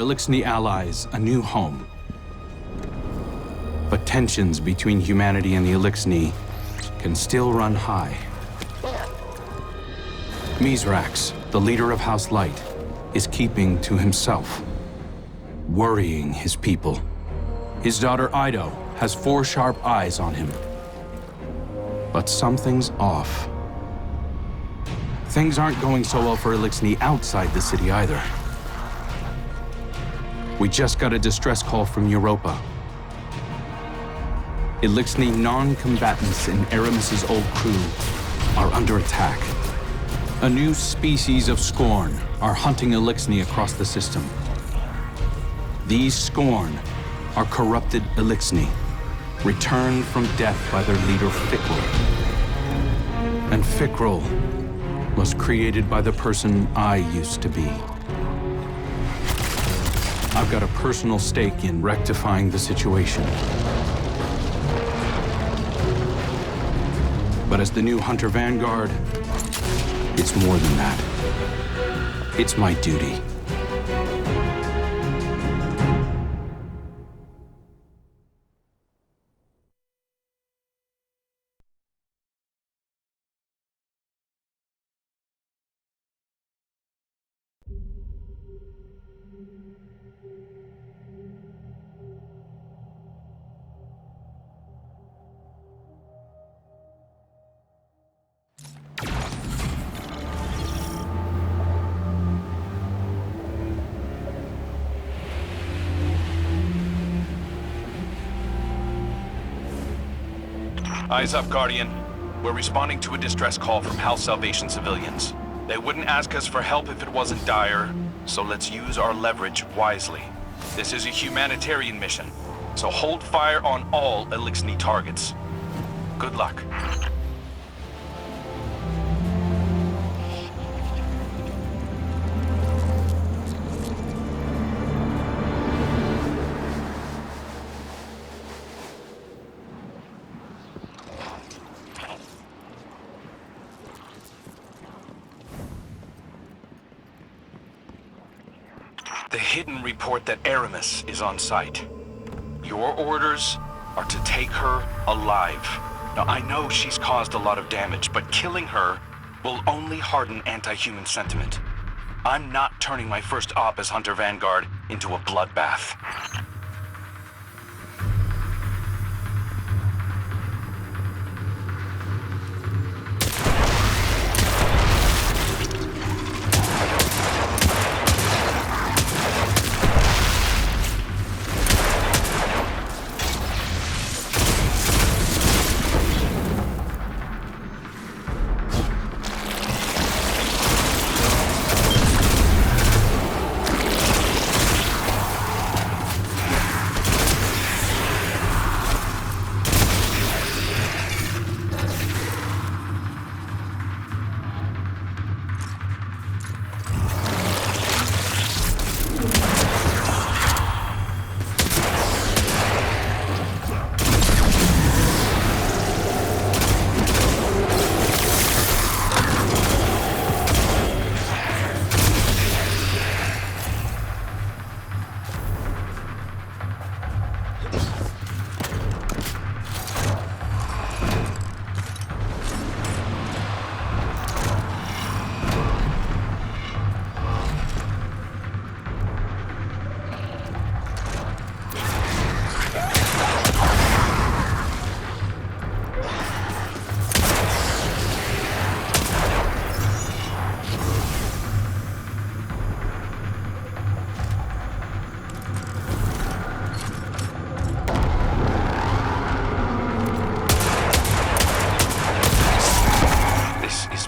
Elixni allies a new home. But tensions between humanity and the Elixni can still run high. Mizrax, the leader of House Light, is keeping to himself, worrying his people. His daughter Ido has 4 sharp eyes on him. But something's off. Things aren't going so well for Elixni outside the city either. We just got a distress call from Europa. Elixni non-combatants in Aramis's old crew are under attack. A new species of Scorn are hunting Elixni across the system. These Scorn are corrupted Elixni, returned from death by their leader Fikrul. And Fikrul was created by the person I used to be. I've got a personal stake in rectifying the situation. But as the new Hunter Vanguard, it's more than that. It's my duty. Eyes up, Guardian. We're responding to a distress call from House Salvation civilians. They wouldn't ask us for help if it wasn't dire, so let's use our leverage wisely. This is a humanitarian mission, so hold fire on all Elixni targets. Good luck. The hidden report that Aramis is on site. Your orders are to take her alive. Now, I know she's caused a lot of damage, but killing her will only harden anti-human sentiment. I'm not turning my first op as Hunter Vanguard into a bloodbath.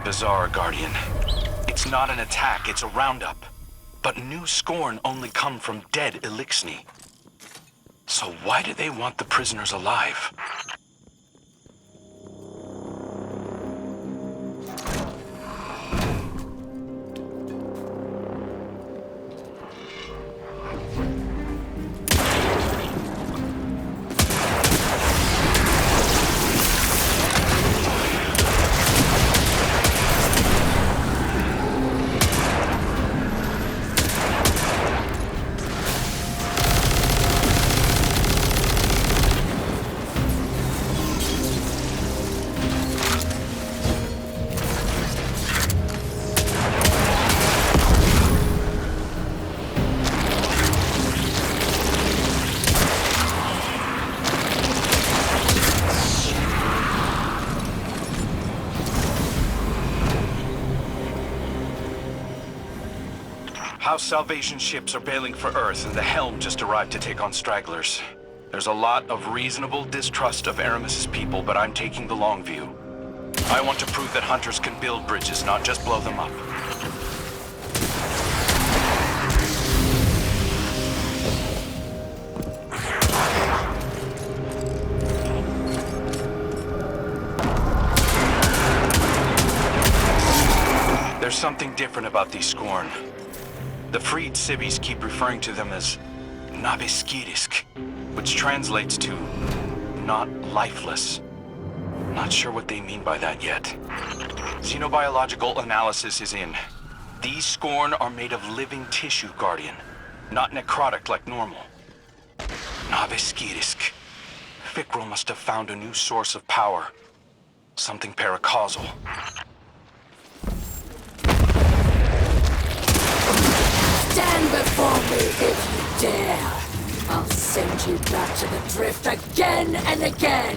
Bizarre, Guardian. It's not an attack, it's a roundup. But new Scorn only come from dead Elixni. So why do they want the prisoners alive? House Salvation ships are bailing for Earth, and the Helm just arrived to take on stragglers. There's a lot of reasonable distrust of Aramis's people, but I'm taking the long view. I want to prove that hunters can build bridges, not just blow them up. There's something different about these Scorn. The freed civvies keep referring to them as Naviskirisk, which translates to not lifeless. Not sure what they mean by that yet. Xenobiological analysis is in. These Scorn are made of living tissue, Guardian, not necrotic like normal. Naviskirisk. Fikrul must have found a new source of power. Something paracausal. Stand before me if you dare. I'll send you back to the drift again and again.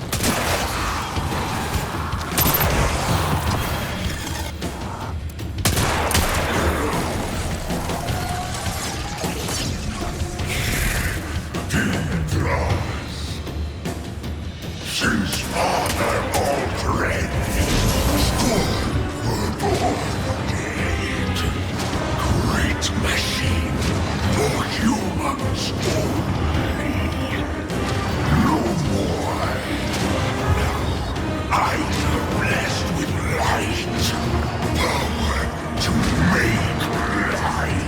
Since father altered, were born dead. Great machine for humans only. No more. I am blessed with light. Power to make light.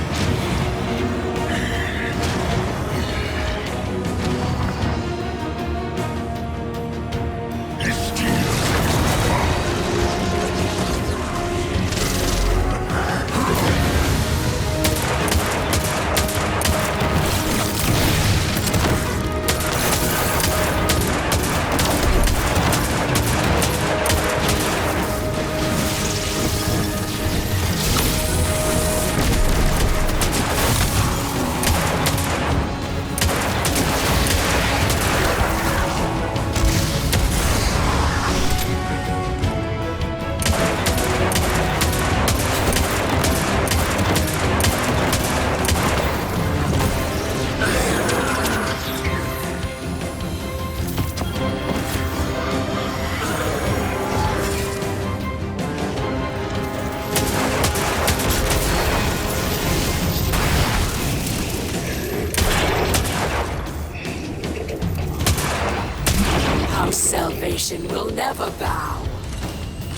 Salvation will never bow.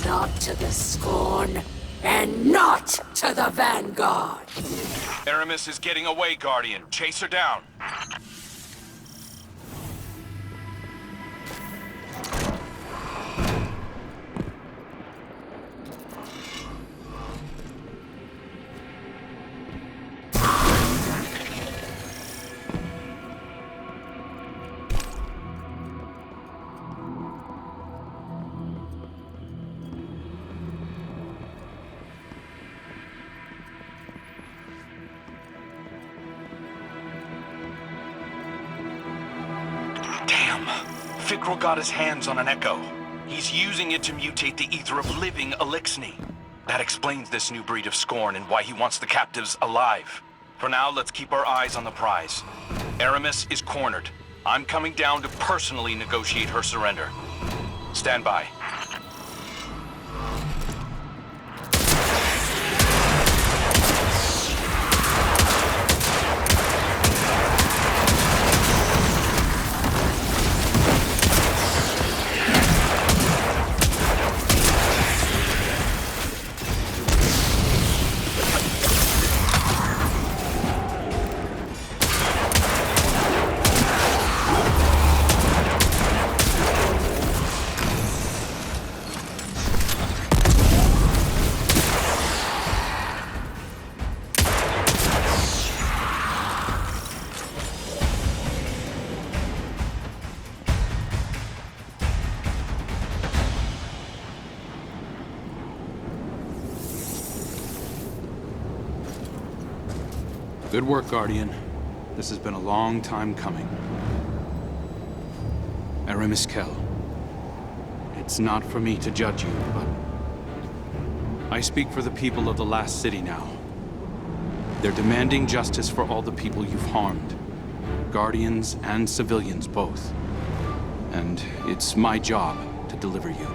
Not to the Scorn, and not to the Vanguard. Aramis is getting away, Guardian. Chase her down. Fikrul got his hands on an echo. He's using it to mutate the ether of living Elixni. That explains this new breed of Scorn and why he wants the captives alive. For now, let's keep our eyes on the prize. Aramis is cornered. I'm coming down to personally negotiate her surrender. Stand by. Good work, Guardian. This has been a long time coming. Aramis Kell. It's not for me to judge you, but I speak for the people of the last city now. They're demanding justice for all the people you've harmed. Guardians and civilians both. And it's my job to deliver you.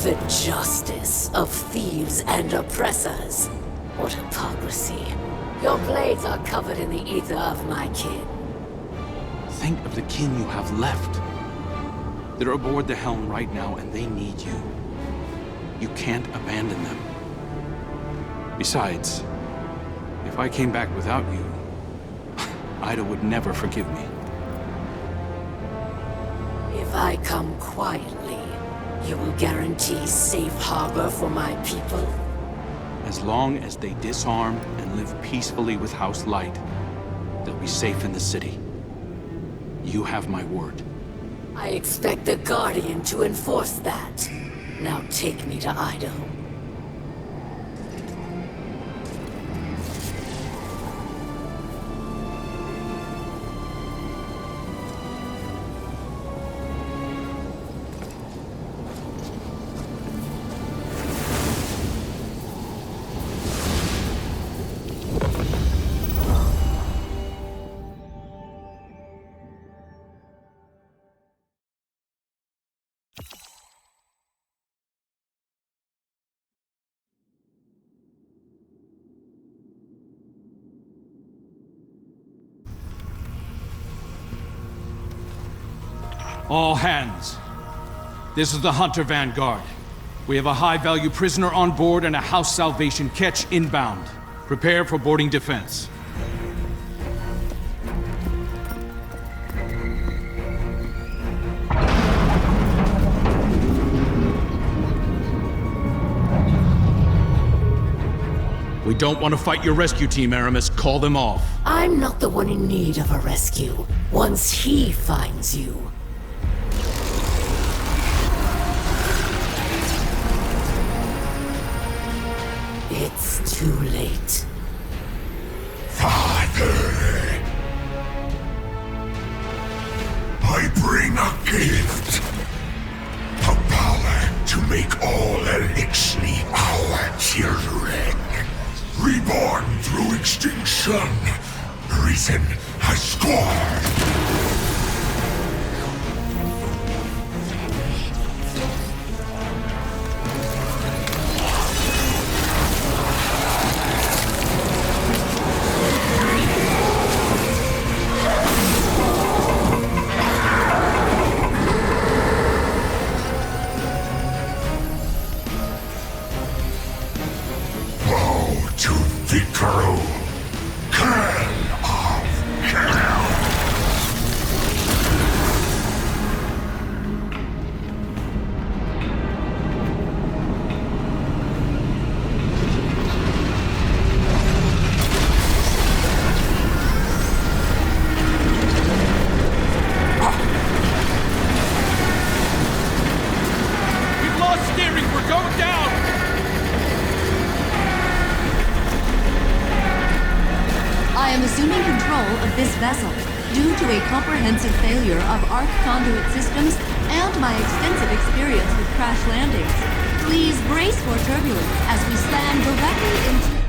The justice of thieves and oppressors. What hypocrisy. Your blades are covered in the ether of my kin. Think of the kin you have left. They're aboard the helm right now, and they need you. You can't abandon them. Besides, if I came back without you, Ida would never forgive me. If I come quietly, you will guarantee safe harbor for my people? As long as they disarm and live peacefully with House Light, they'll be safe in the city. You have my word. I expect the Guardian to enforce that. Now take me to Idaho. All hands. This is the Hunter Vanguard. We have a high-value prisoner on board and a House Salvation catch inbound. Prepare for boarding defense. We don't want to fight your rescue team, Aramis. Call them off. I'm not the one in need of a rescue. Once he finds you. It's too late. Father, I bring a gift. The power to make all Elixni our children. Reborn through extinction. Reason has scored. Vessel, due to a comprehensive failure of arc conduit systems and my extensive experience with crash landings. Please brace for turbulence as we slam directly into...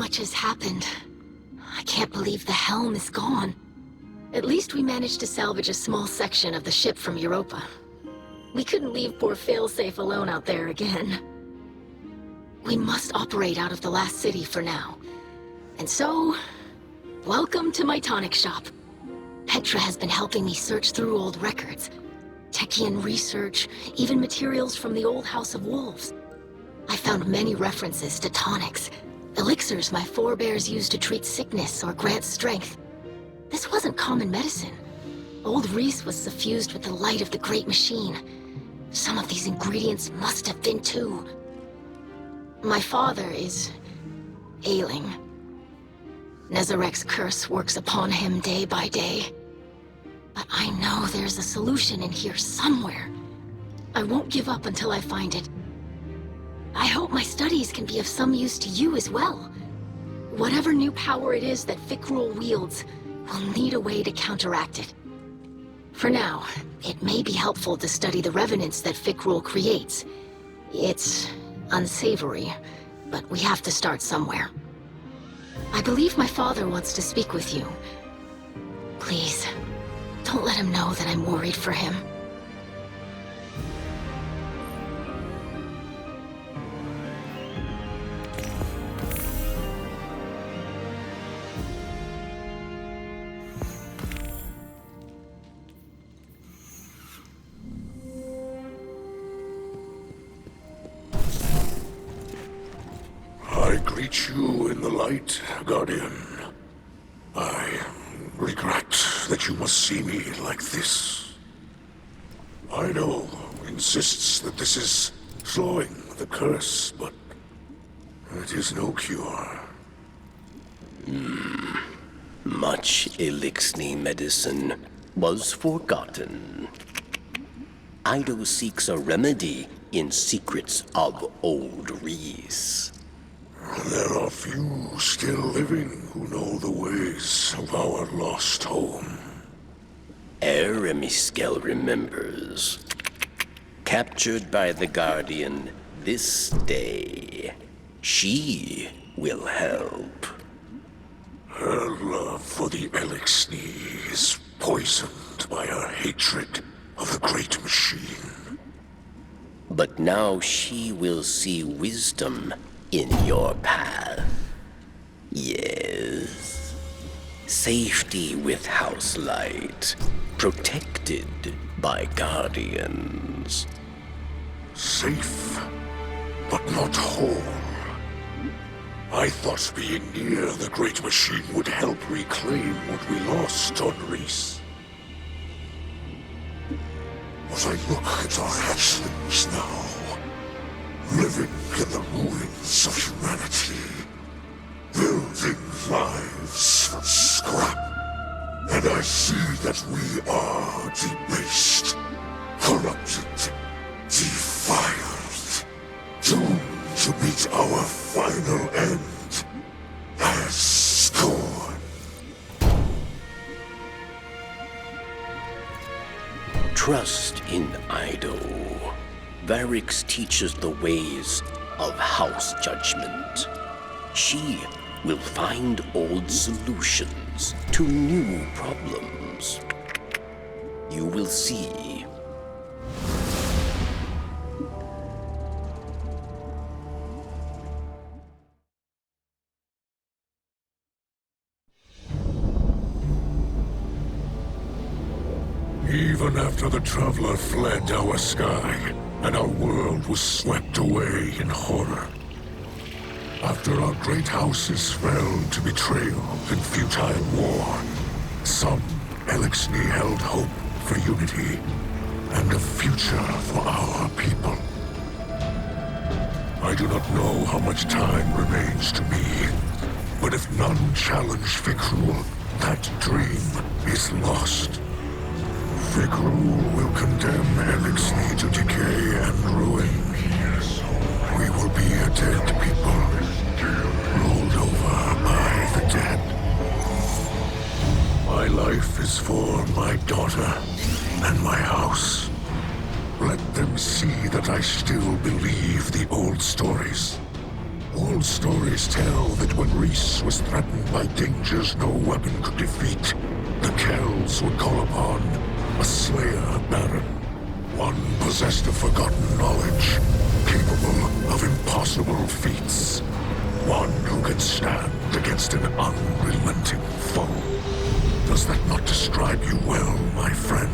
much has happened. I can't believe the helm is gone. At least we managed to salvage a small section of the ship from Europa. We couldn't leave poor Failsafe alone out there again. We must operate out of the last city for now. And so, welcome to my tonic shop. Petra has been helping me search through old records. Techian research, even materials from the old House of Wolves. I found many references to tonics, elixirs my forebears used to treat sickness or grant strength. This wasn't common medicine. Old Reese was suffused with the light of the Great Machine. Some of these ingredients must have been too. My father is ailing. Nezarek's curse works upon him day by day. But I know there's a solution in here somewhere. I won't give up until I find it. I hope my studies can be of some use to you as well. Whatever new power it is that Fikrul wields, we'll need a way to counteract it. For now, it may be helpful to study the revenants that Fikrul creates. It's unsavory, but we have to start somewhere. I believe my father wants to speak with you. Please, don't let him know that I'm worried for him. I greet you in the light, Guardian. I regret that you must see me like this. Ido insists that this is slowing the curse, but it is no cure. Much Elixni medicine was forgotten. Ido seeks a remedy in secrets of Old Reese. There are few still living who know the ways of our lost home. Eremiskel remembers. Captured by the Guardian this day, she will help. Her love for the Elixni is poisoned by her hatred of the Great Machine. But now she will see wisdom in your path. Yes. Safety with house light, protected by guardians. Safe, but not whole. I thought being near the Great Machine would help reclaim what we lost on Reese. As I look at our hatchlings now, living in the ruins of humanity, building lives from scrap, and I see that we are debased, corrupted, defiled, doomed to meet our final end as scorn. Trust in Ido. Varix teaches the ways of house judgment. She will find old solutions to new problems. You will see. Even after the Traveler fled our sky, and our world was swept away in horror. After our great houses fell to betrayal and futile war, some Elixni held hope for unity and a future for our people. I do not know how much time remains to me, but if none challenge Fikrul, that dream is lost. Fikrul will condemn Elixni to decay and ruin. We will be a dead people, rolled over by the dead. My life is for my daughter and my house. Let them see that I still believe the old stories. Old stories tell that when Reese was threatened by dangers no weapon could defeat, the Kells would call upon a Slayer Baron. One possessed of forgotten knowledge, capable of impossible feats. One who can stand against an unrelenting foe. Does that not describe you well, my friend?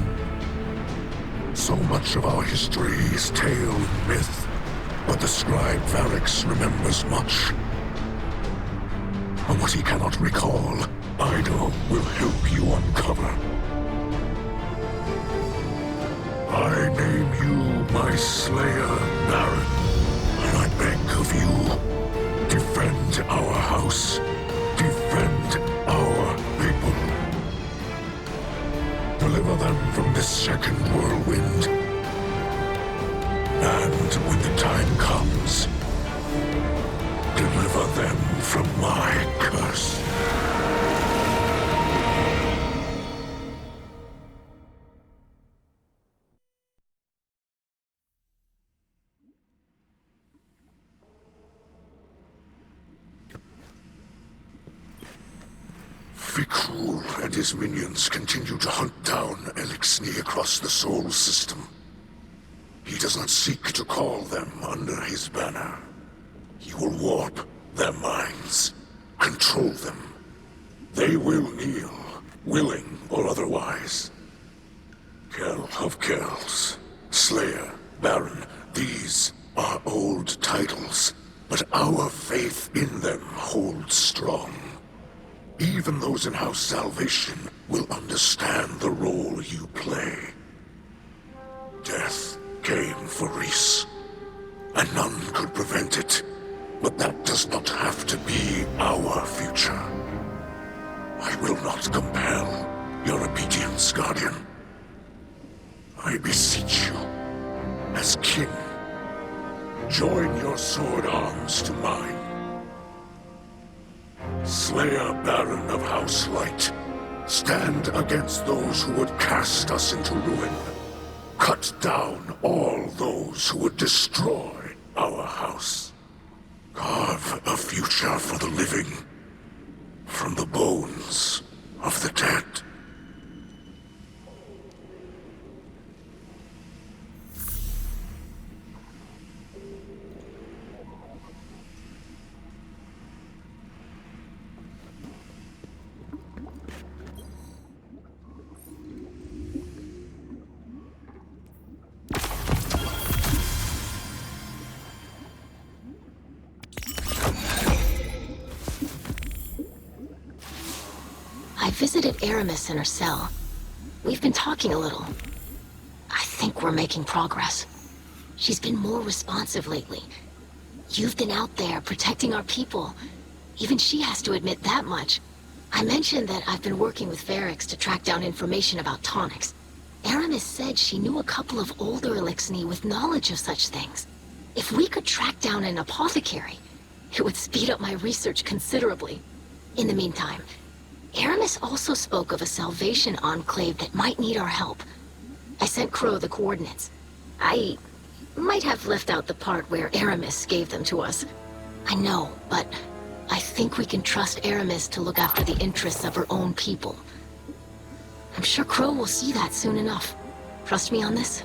So much of our history is tale and myth, but the scribe Varix remembers much. But what he cannot recall, Ido will help you uncover. I name you my Slayer Baron, and I beg of you, defend our house, defend our people. Deliver them from this second whirlwind. And when the time comes, deliver them from my curse. Fikrul and his minions continue to hunt down Elixni across the Sol system. He does not seek to call them under his banner. He will warp their minds, control them. They will kneel, willing or otherwise. Kell of Kells, Slayer, Baron, these are old titles, but our faith in them holds strong. Even those in House Salvation will understand the role you play. Death came for Reese, and none could prevent it. But that does not have to be our future. I will not compel your obedience, Guardian. I beseech you, as king, join your sword arms to mine. Slayer Baron of House Light, stand against those who would cast us into ruin. Cut down all those who would destroy our house. Carve a future for the living from the bones of the dead. I visited Aramis in her cell. We've been talking a little. I think we're making progress. She's been more responsive lately. You've been out there protecting our people. Even she has to admit that much. I mentioned that I've been working with Varix to track down information about tonics. Aramis said she knew a couple of older Elixni with knowledge of such things. If we could track down an apothecary, it would speed up my research considerably. In the meantime, Aramis also spoke of a Salvation enclave that might need our help. I sent Crow the coordinates. I might have left out the part where Aramis gave them to us. I know, but I think we can trust Aramis to look after the interests of her own people. I'm sure Crow will see that soon enough. Trust me on this?